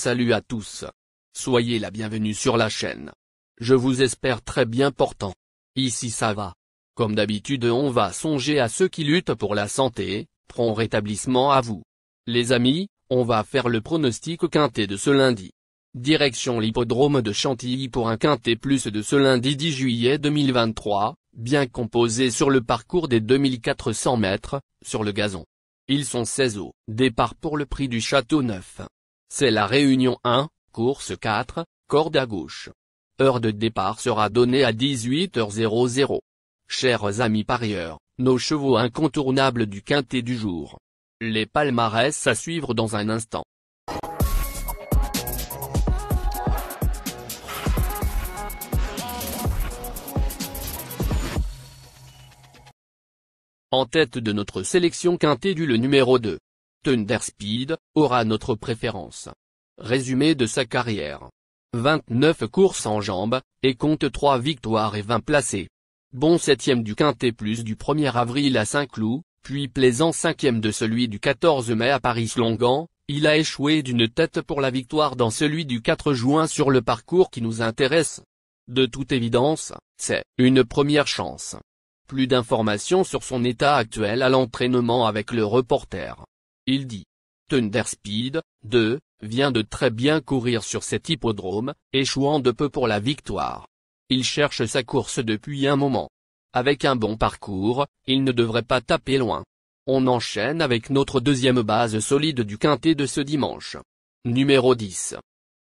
Salut à tous. Soyez la bienvenue sur la chaîne. Je vous espère très bien portant. Ici ça va. Comme d'habitude on va songer à ceux qui luttent pour la santé, prompt rétablissement à vous. Les amis, on va faire le pronostic quintet de ce lundi. Direction l'hippodrome de Chantilly pour un quintet plus de ce lundi 10 juillet 2023, bien composé sur le parcours des 2400 mètres, sur le gazon. Ils sont 16 au départ pour le prix du Château Neuf. C'est la Réunion 1, course 4, corde à gauche. Heure de départ sera donnée à 18h00. Chers amis parieurs, nos chevaux incontournables du quintet du jour. Les palmarès à suivre dans un instant. En tête de notre sélection quintet du le numéro 2. Thunder Speed, aura notre préférence. Résumé de sa carrière. 29 courses en jambes, et compte 3 victoires et 20 placés. Bon 7e du quintet plus du 1er avril à Saint-Cloud, puis plaisant 5e de celui du 14 mai à Paris-Longan, il a échoué d'une tête pour la victoire dans celui du 4 juin sur le parcours qui nous intéresse. De toute évidence, c'est une première chance. Plus d'informations sur son état actuel à l'entraînement avec le reporter. Il dit. Thunder Speed, 2, vient de très bien courir sur cet hippodrome, échouant de peu pour la victoire. Il cherche sa course depuis un moment. Avec un bon parcours, il ne devrait pas taper loin. On enchaîne avec notre deuxième base solide du quintet de ce dimanche. Numéro 10.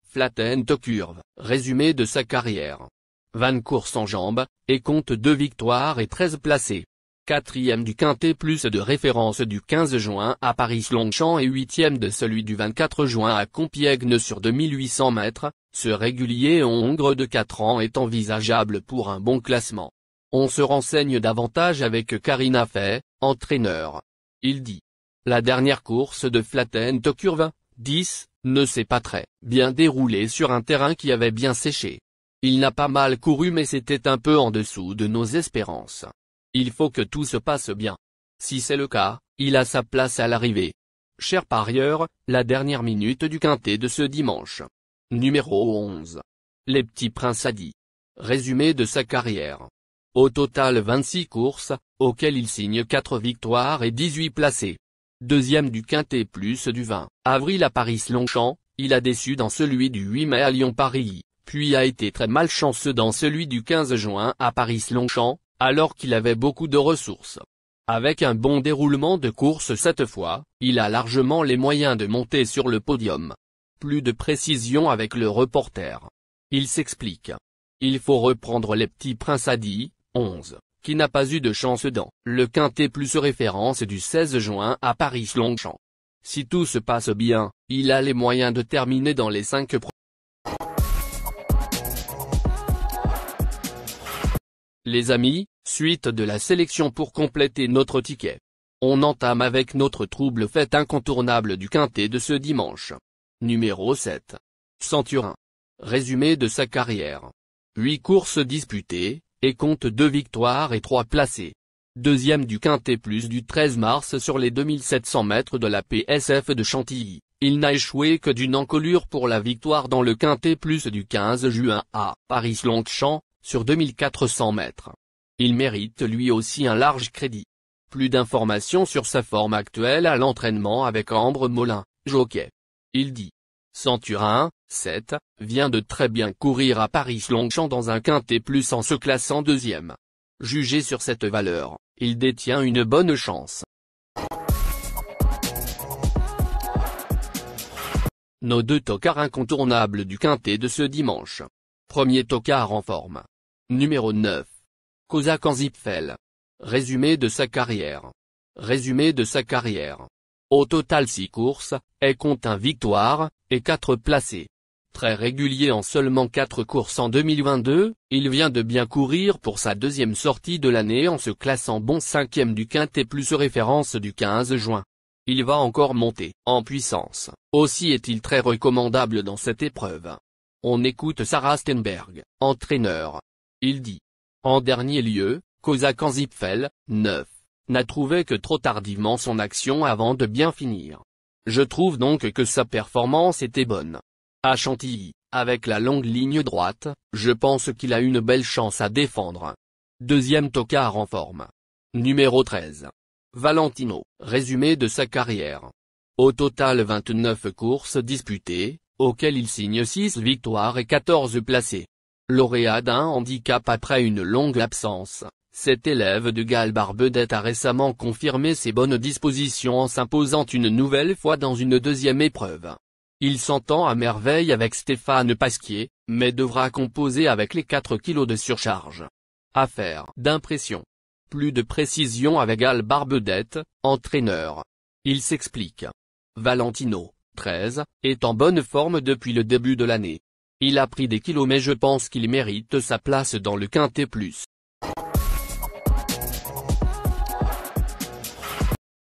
Flatten to Curve, résumé de sa carrière. 20 courses en jambes, et compte 2 victoires et 13 placés. 4e du quintet plus de référence du 15 juin à Paris-Longchamp et 8e de celui du 24 juin à Compiègne sur 2800 mètres, ce régulier hongre de 4 ans est envisageable pour un bon classement. On se renseigne davantage avec Karina Fay, entraîneur. Il dit. La dernière course de Flatten to Curve, 10, ne s'est pas très bien déroulée sur un terrain qui avait bien séché. Il n'a pas mal couru mais c'était un peu en dessous de nos espérances. Il faut que tout se passe bien. Si c'est le cas, il a sa place à l'arrivée. Chers parieurs, la dernière minute du quintet de ce dimanche. Numéro 11. Les Petits Princes Adi. Résumé de sa carrière. Au total 26 courses, auxquelles il signe 4 victoires et 18 placés. Deuxième du quintet plus du 20 avril à Paris-Longchamp, il a déçu dans celui du 8 mai à Lyon-Paris, puis a été très malchanceux dans celui du 15 juin à Paris-Longchamp, alors qu'il avait beaucoup de ressources. Avec un bon déroulement de course cette fois, il a largement les moyens de monter sur le podium. Plus de précision avec le reporter. Il s'explique. Il faut reprendre les Petits Princes Adi, 11, qui n'a pas eu de chance dans le quintet plus référence du 16 juin à Paris-Longchamp. Si tout se passe bien, il a les moyens de terminer dans les 5 premiers. Les amis, suite de la sélection pour compléter notre ticket. On entame avec notre trouble fête incontournable du quintet de ce dimanche. Numéro 7. Centurin. Résumé de sa carrière. 8 courses disputées, et compte 2 victoires et 3 placés. Deuxième du quintet plus du 13 mars sur les 2700 mètres de la PSF de Chantilly. Il n'a échoué que d'une encolure pour la victoire dans le quintet plus du 15 juin à Paris-Longchamp, sur 2400 mètres. Il mérite lui aussi un large crédit. Plus d'informations sur sa forme actuelle à l'entraînement avec Ambre Molin, jockey. Il dit. Centurin, 7, vient de très bien courir à Paris-Longchamp dans un quintet plus en se classant deuxième. Jugé sur cette valeur, il détient une bonne chance. Nos 2 tocards incontournables du quintet de ce dimanche. Premier tocard en forme. Numéro 9. Kozak en Zipfel. Résumé de sa carrière. Résumé de sa carrière. Au total 6 courses, et compte 1 victoire, et 4 placés. Très régulier en seulement 4 courses en 2022, il vient de bien courir pour sa deuxième sortie de l'année en se classant bon 5e du quintet plus référence du 15 juin. Il va encore monter en puissance. Aussi est-il très recommandable dans cette épreuve. On écoute Sarah Stenberg, entraîneur. Il dit. En dernier lieu, Kozak en Zipfel, 9, n'a trouvé que trop tardivement son action avant de bien finir. Je trouve donc que sa performance était bonne. À Chantilly, avec la longue ligne droite, je pense qu'il a une belle chance à défendre. Deuxième tocard en forme. Numéro 13. Valentino, résumé de sa carrière. Au total 29 courses disputées, auxquelles il signe 6 victoires et 14 placés. Lauréat d'un handicap après une longue absence, cet élève de Gall Barbedette a récemment confirmé ses bonnes dispositions en s'imposant une nouvelle fois dans une deuxième épreuve. Il s'entend à merveille avec Stéphane Pasquier, mais devra composer avec les 4 kilos de surcharge. Affaire d'impression. Plus de précision avec Gall Barbedette, entraîneur. Il s'explique. Valentino, 13, est en bonne forme depuis le début de l'année. Il a pris des kilos mais je pense qu'il mérite sa place dans le Quintet Plus.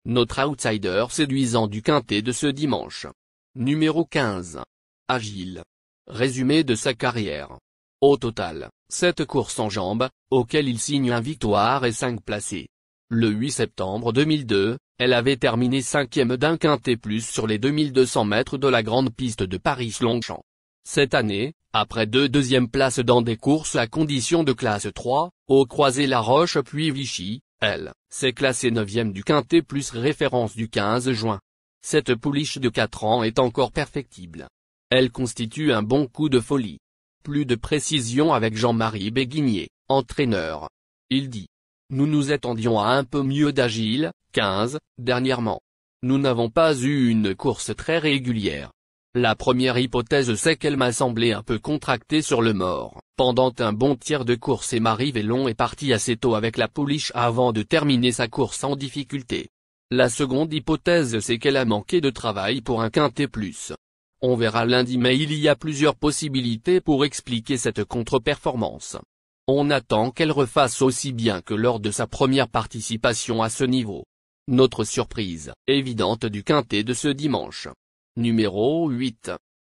Notre outsider séduisant du Quintet de ce dimanche. Numéro 15. Agile. Résumé de sa carrière. Au total, 7 courses en jambes, auxquelles il signe 1 victoire et 5 placés. Le 8 septembre 2002, elle avait terminé 5e d'un Quintet Plus sur les 2200 mètres de la grande piste de Paris-Longchamp. Cette année, après 2 deuxièmes places dans des courses à condition de classe 3, au Croisé-la-Roche puis Vichy, elle s'est classée 9e du Quintet Plus référence du 15 juin. Cette pouliche de 4 ans est encore perfectible. Elle constitue un bon coup de folie. Plus de précision avec Jean-Marie Béguinier, entraîneur. Il dit. Nous nous attendions à un peu mieux d'Agile, 15, dernièrement. Nous n'avons pas eu une course très régulière. La première hypothèse c'est qu'elle m'a semblé un peu contractée sur le mort, pendant un bon tiers de course et Marie Vélon est partie assez tôt avec la pouliche avant de terminer sa course en difficulté. La seconde hypothèse c'est qu'elle a manqué de travail pour un Quintet Plus. On verra lundi mais il y a plusieurs possibilités pour expliquer cette contre-performance. On attend qu'elle refasse aussi bien que lors de sa première participation à ce niveau. Notre surprise évidente du Quintet de ce dimanche. Numéro 8.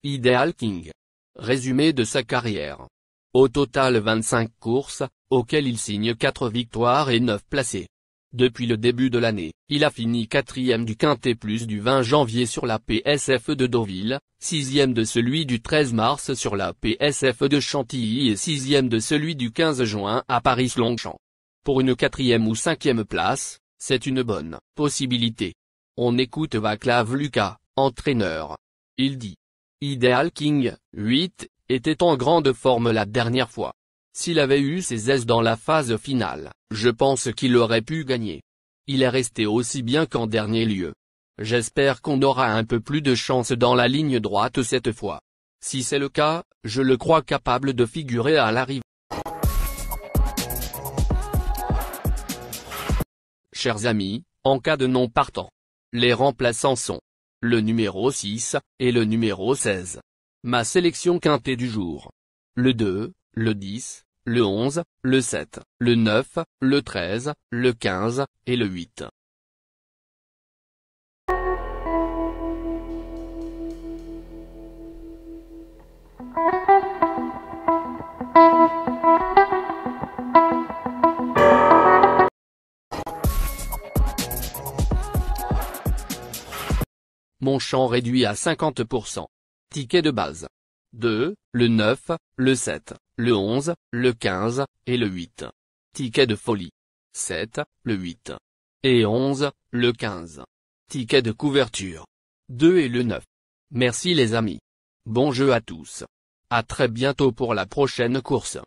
Ideal King. Résumé de sa carrière. Au total 25 courses, auxquelles il signe 4 victoires et 9 placés. Depuis le début de l'année, il a fini 4e du Quintet Plus du 20 janvier sur la PSF de Deauville, 6e de celui du 13 mars sur la PSF de Chantilly et 6e de celui du 15 juin à Paris-Longchamp. Pour une 4e ou 5e place, c'est une bonne possibilité. On écoute Václav Lucas, entraîneur. Il dit. Ideal King, 8, était en grande forme la dernière fois. S'il avait eu ses aises dans la phase finale, je pense qu'il aurait pu gagner. Il est resté aussi bien qu'en dernier lieu. J'espère qu'on aura un peu plus de chance dans la ligne droite cette fois. Si c'est le cas, je le crois capable de figurer à l'arrivée. Chers amis, en cas de non partant, les remplaçants sont le numéro 6 et le numéro 16. Ma sélection Quintet du jour. Le 2, le 10, le 11, le 7, le 9, le 13, le 15, et le 8. Mon champ réduit à 50%. Ticket de base. 2, le 9, le 7, le 11, le 15, et le 8. Ticket de folie. 7, le 8. Et 11, le 15. Ticket de couverture. 2 et le 9. Merci les amis. Bon jeu à tous. À très bientôt pour la prochaine course.